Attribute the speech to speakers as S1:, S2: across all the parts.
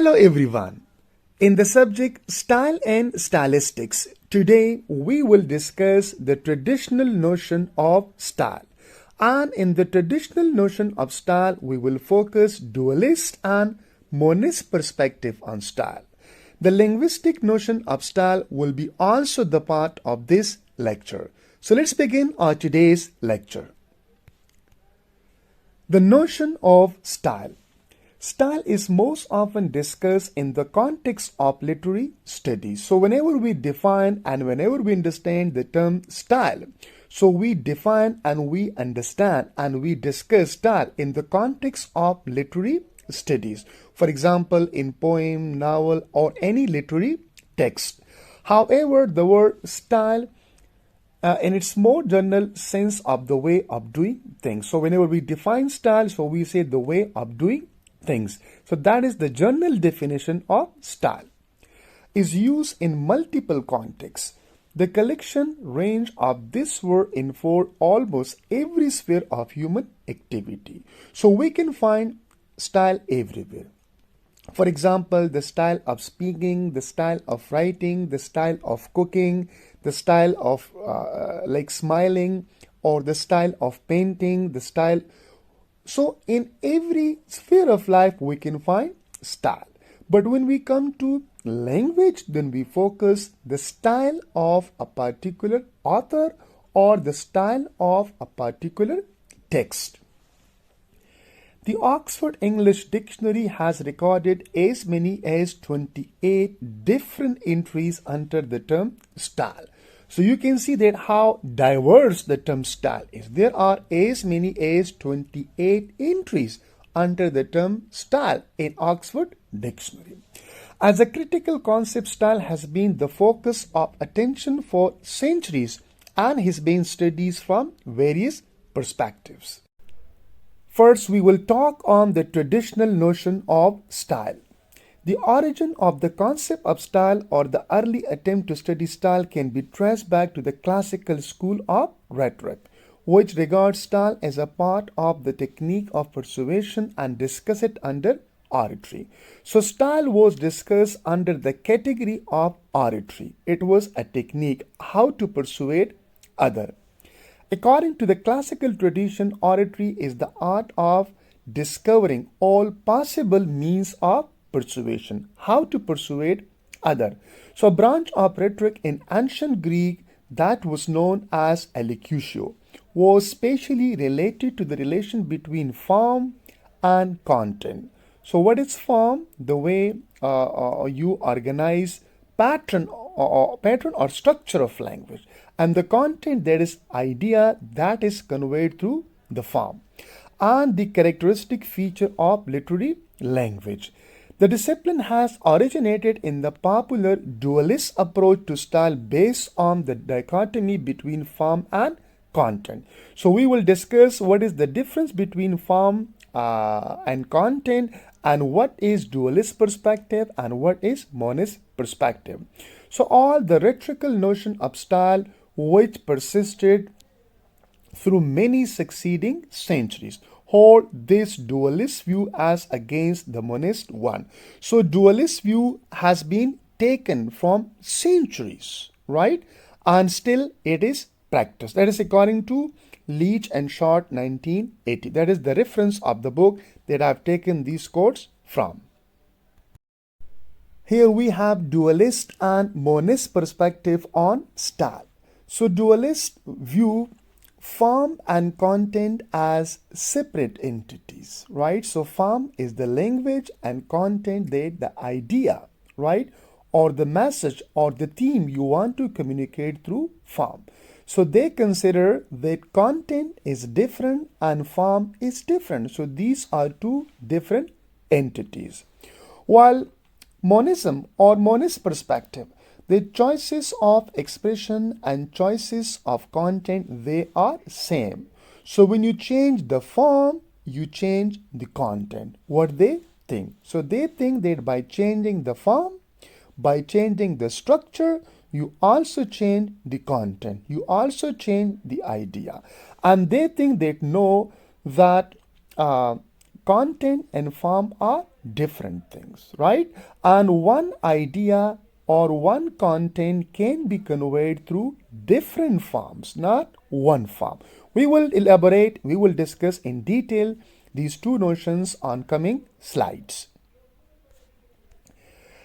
S1: Hello everyone. In the subject Style and Stylistics, today we will discuss the traditional notion of style. And in the traditional notion of style, we will focus dualist and monist perspective on style. The linguistic notion of style will be also the part of this lecture. So let's begin our today's lecture. The notion of style. Style is most often discussed in the context of literary studies. So whenever we define and whenever we understand the term style, so we define and we understand and we discuss style in the context of literary studies. For example, in poem, novel, or any literary text. However, the word style in its more general sense of the way of doing things. So whenever we define style, so we say the way of doing things. So that is the general definition of style. Is used in multiple contexts. The collection range of this word for almost every sphere of human activity. So we can find style everywhere. For example, the style of speaking, the style of writing, the style of cooking, the style of like smiling, or the style of painting, the style. So in every sphere of life we can find style. But when we come to language, then we focus the style of a particular author or the style of a particular text. The Oxford English Dictionary has recorded as many as 28 different entries under the term style. So you can see that how diverse the term style is. There are as many as 28 entries under the term style in Oxford Dictionary. As a critical concept, style has been the focus of attention for centuries and has been studied from various perspectives. First, we will talk on the traditional notion of style. The origin of the concept of style or the early attempt to study style can be traced back to the classical school of rhetoric, which regards style as a part of the technique of persuasion and discuss it under oratory. So style was discussed under the category of oratory. It was a technique how to persuade others. According to the classical tradition, oratory is the art of discovering all possible means of persuasion, how to persuade other. So a branch of rhetoric in ancient Greek that was known as elocution was specially related to the relation between form and content. So what is form? The way you organize pattern or structure of language, and the content, that is idea that is conveyed through the form, and the characteristic feature of literary language. The discipline has originated in the popular dualist approach to style based on the dichotomy between form and content. So we will discuss what is the difference between form and content, and what is dualist perspective and what is monist perspective. So all the rhetorical notion of style which persisted through many succeeding centuries hold this dualist view as against the monist one. So dualist view has been taken from centuries, right? And still it is practiced. That is according to Leach and Short 1980. That is the reference of the book that I have taken these quotes from. Here we have dualist and monist perspective on style. So dualist view form and content as separate entities, right? So form is the language and content, the idea, right? Or the message or the theme you want to communicate through form. So they consider that content is different and form is different. So these are two different entities. While monism or monist perspective, the choices of expression and choices of content, they are same. So when you change the form, you change the content. What they think. So they think that by changing the form, by changing the structure, you also change the content. You also change the idea. And they think that no, that content and form are different things, right? And one idea or one content can be conveyed through different forms, not one form. We will elaborate, we will discuss in detail these two notions on coming slides.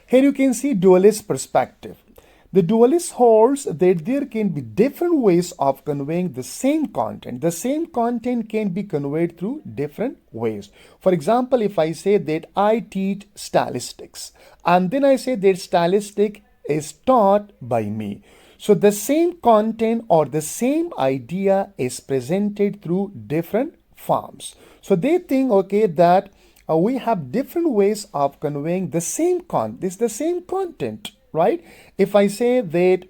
S1: Here you can see dualist perspective. The dualist holds that there can be different ways of conveying the same content. The same content can be conveyed through different ways. For example, if I say that I teach stylistics, and then I say that stylistic is taught by me. So the same content or the same idea is presented through different forms. So they think, okay, that we have different ways of conveying the same content, right? If I say that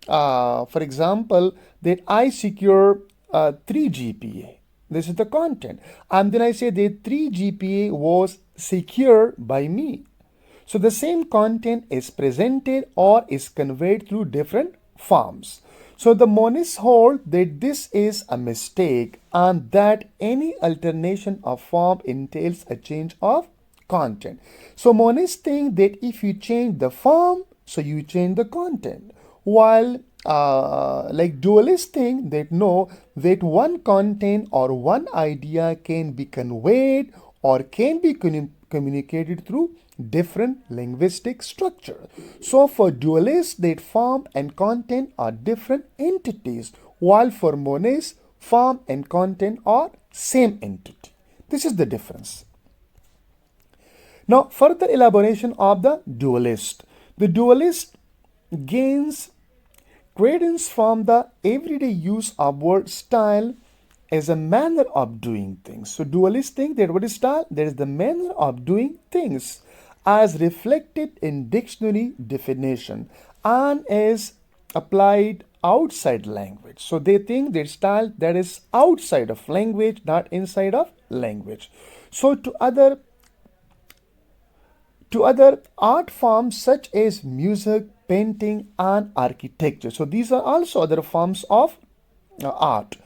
S1: for example, that I secure 3 GPA, this is the content, and then I say that 3 GPA was secured by me. So the same content is presented or is conveyed through different forms. So the monists hold that this is a mistake and that any alternation of form entails a change of content. So monists think that if you change the form, so you change the content. While like dualists think that no, that one content or one idea can be conveyed or can be communicated through different linguistic structure. So for dualists, that form and content are different entities, while for monists, form and content are same entity. This is the difference. Now, further elaboration of the dualist. The dualist gains credence from the everyday use of word style as a manner of doing things. So dualists think that what is style? That is the manner of doing things as reflected in dictionary definition and is applied outside language. So they think that style that is outside of language, not inside of language. So to other art forms such as music, painting, and architecture. So these are also other forms of art.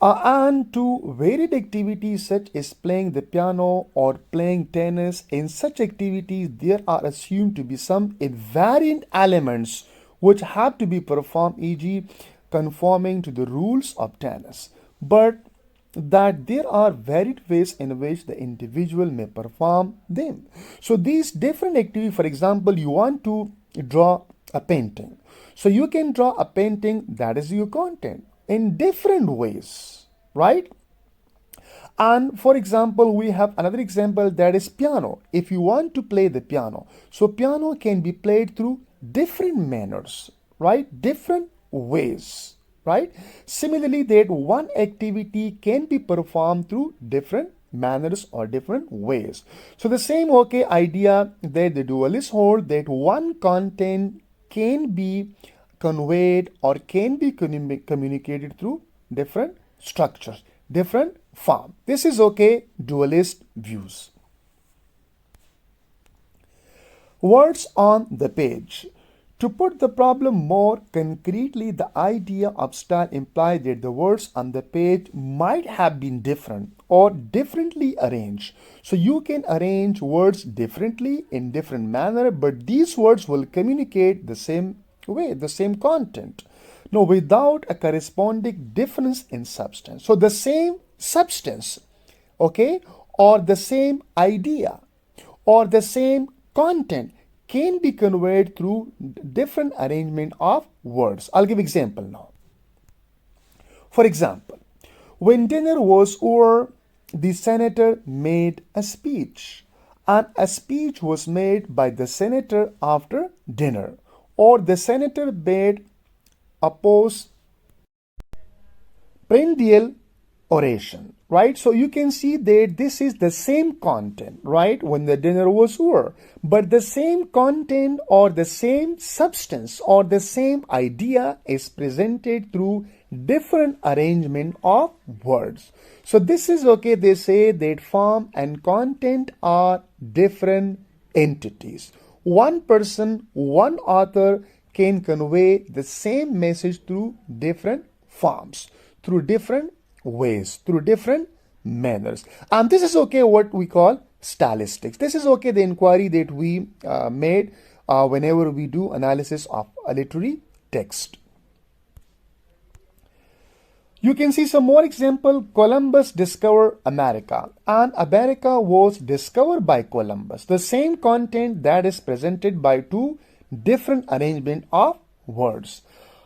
S1: And to varied activities such as playing the piano or playing tennis. In such activities, there are assumed to be some invariant elements which have to be performed, e.g., conforming to the rules of tennis. But that there are varied ways in which the individual may perform them. So these different activities, for example, you want to draw a painting. So you can draw a painting, that is your content, in different ways, right? And for example, we have another example, that is piano. If you want to play the piano, so piano can be played through different manners, right? Different ways, right? Similarly, that one activity can be performed through different manners or different ways. So the same idea that the dualists hold, that one content can be conveyed or can be communicated through different structures, different form. This is dualist views. Words on the page. To put the problem more concretely, the idea of style implies that the words on the page might have been different or differently arranged. So you can arrange words differently in different manner, but these words will communicate the same way, the same content. No, without a corresponding difference in substance. So the same substance, or the same idea, or the same content can be conveyed through different arrangement of words. I'll give example now. For example, when dinner was over, the senator made a speech, and a speech was made by the senator after dinner, or the senator made a post-prendial oration, right? So you can see that this is the same content, right, when the dinner was over, but the same content or the same substance or the same idea is presented through different arrangement of words. So this is they say that form and content are different entities. One person, one author can convey the same message through different forms, through different ways, through different manners. And this is what we call stylistics. This is okay, the inquiry that we made whenever we do analysis of a literary text. You can see some more example. Columbus discovered America, and America was discovered by Columbus. The same content that is presented by two different arrangement of words.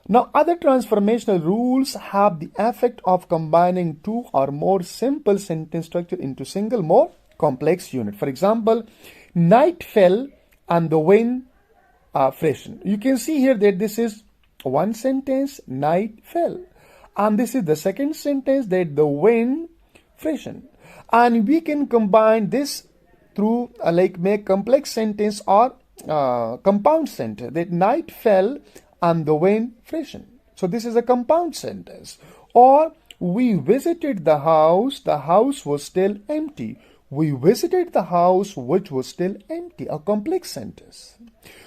S1: Now, other transformational rules have the effect of combining two or more simple sentence structure into single more complex unit. For example, night fell and the wind freshened. You can see here that this is one sentence, night fell. And this is the second sentence, that the wind freshened. And we can combine this through make complex sentence or compound sentence, that night fell and the wind freshened. So this is a compound sentence. Or we visited the house was still empty. We visited the house which was still empty, a complex sentence.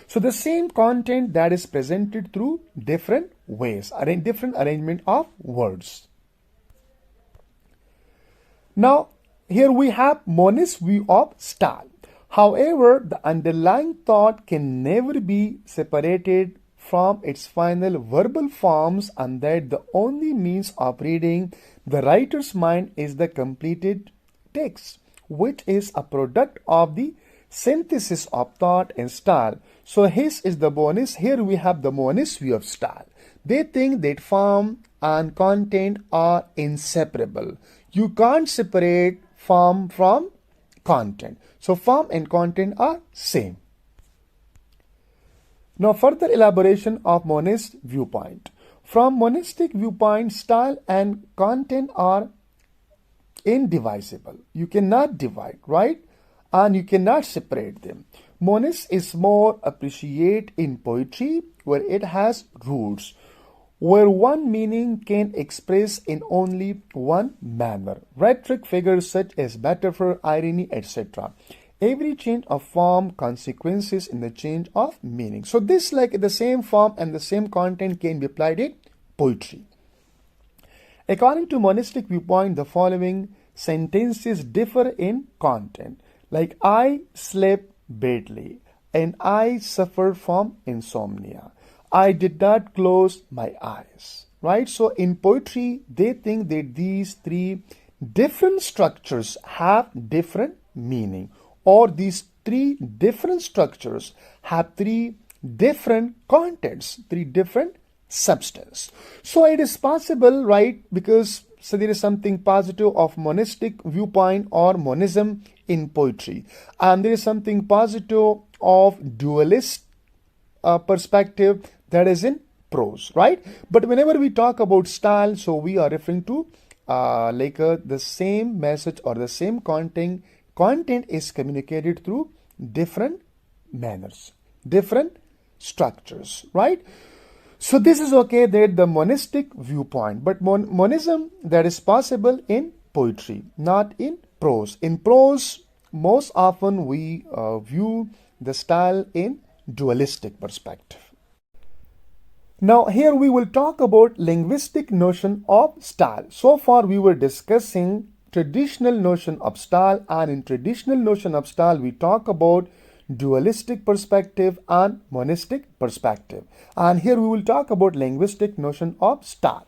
S1: So the same content that is presented through different ways, different arrangement of words. Now, here we have monist view of style. However, the underlying thought can never be separated from its final verbal forms, and that the only means of reading the writer's mind is the completed text, which is a product of the synthesis of thought and style. So his is the monist. Here we have the monist view of style. They think that form and content are inseparable. You can't separate form from content. So form and content are same. Now further elaboration of monist viewpoint. From monistic viewpoint, style and content are indivisible. You cannot divide, right? And you cannot separate them. Monist is more appreciated in poetry, where it has roots, where one meaning can express in only one manner. Rhetoric figures such as metaphor, irony, etc. Every change of form consequences in the change of meaning. So this, like the same form and the same content, can be applied in poetry. According to monistic viewpoint, the following sentences differ in content. Like, I slept badly and I suffered from insomnia. I did not close my eyes. Right? So in poetry, they think that these three different structures have different meaning, or these three different structures have three different contents, three different substance. So it is possible, right? Because so there is something positive of monistic viewpoint or monism in poetry, and there is something positive of dualist perspective that is in prose, right? But whenever we talk about style, so we are referring to the same message or the same content is communicated through different manners, different structures, right? So this is okay, that the monistic viewpoint, but monism that is possible in poetry, not in prose. In prose, most often we view the style in dualistic perspective. Now here we will talk about linguistic notion of style. So far we were discussing traditional notion of style, and in traditional notion of style we talk about dualistic perspective and monistic perspective. And here we will talk about linguistic notion of style.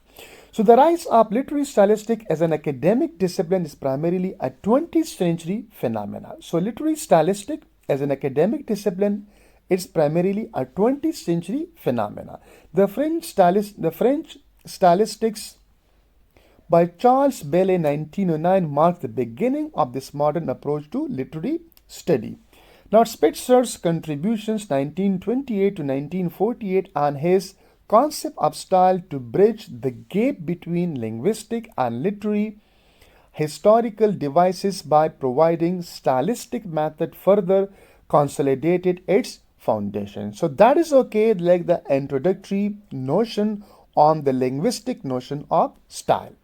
S1: So the rise of literary stylistic as an academic discipline is primarily a 20th century phenomenon. So literary stylistic as an academic discipline is primarily a 20th century phenomena. The French stylistics by Charles Bailey 1909 marked the beginning of this modern approach to literary study. Now Spitzer's contributions 1928 to 1948 and his concept of style to bridge the gap between linguistic and literary historical devices by providing stylistic method further consolidated its foundation. So that is okay, like the introductory notion on the linguistic notion of style.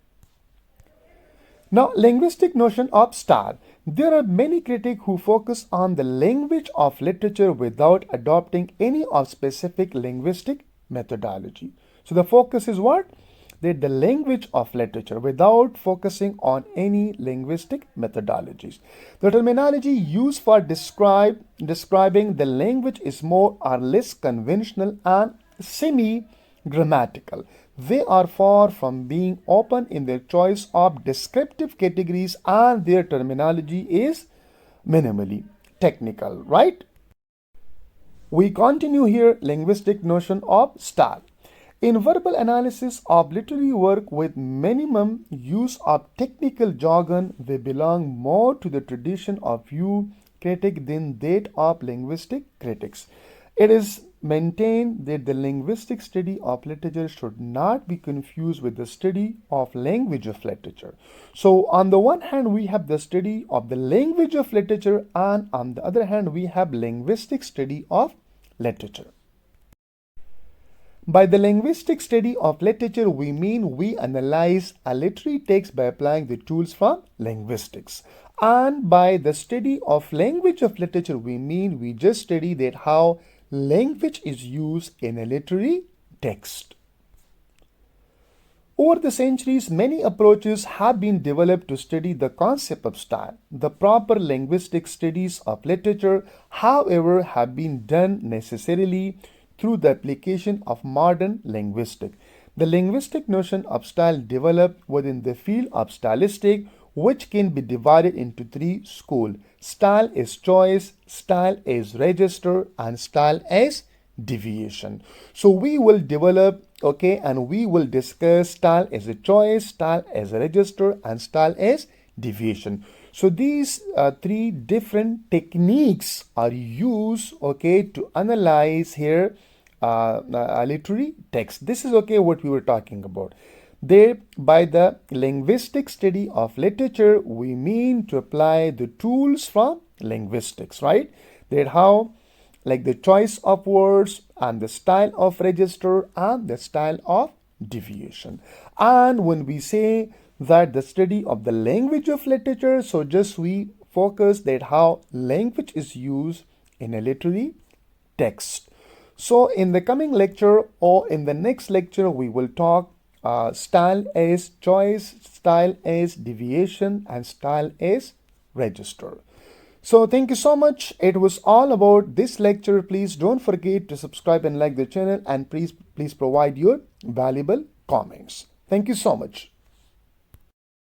S1: Now, linguistic notion of style. There are many critics who focus on the language of literature without adopting any of specific linguistic methodology. So the focus is what? that the language of literature without focusing on any linguistic methodologies. The terminology used for describing the language is more or less conventional and semi-grammatical. They are far from being open in their choice of descriptive categories, and their terminology is minimally technical, right? We continue here linguistic notion of style. In verbal analysis of literary work with minimum use of technical jargon, they belong more to the tradition of view critic than that of linguistic critics. It is maintained that the linguistic study of literature should not be confused with the study of language of literature. So, on the one hand, we have the study of the language of literature, and on the other hand, we have linguistic study of literature. By the linguistic study of literature, we mean we analyze a literary text by applying the tools from linguistics. And by the study of language of literature, we mean we just study that how language is used in a literary text. Over the centuries, many approaches have been developed to study the concept of style. The proper linguistic studies of literature, however, have been done necessarily through the application of modern linguistics. The linguistic notion of style developed within the field of stylistic, which can be divided into three schools. Style as choice, style as register, and style as deviation. So we will develop, okay, and we will discuss style as a choice, style as a register, and style as deviation. So these three different techniques are used, okay, to analyze here a literary text. This is okay what we were talking about. There, by the linguistic study of literature, we mean to apply the tools from linguistics, right? That how, like the choice of words and the style of register and the style of deviation. And when we say that the study of the language of literature, so just we focus that how language is used in a literary text. So in the coming lecture or in the next lecture, we will talk style as choice, style as deviation, and style as register. So thank you so much. It was all about this lecture. Please don't forget to subscribe and like the channel, and please provide your valuable comments. Thank you so much.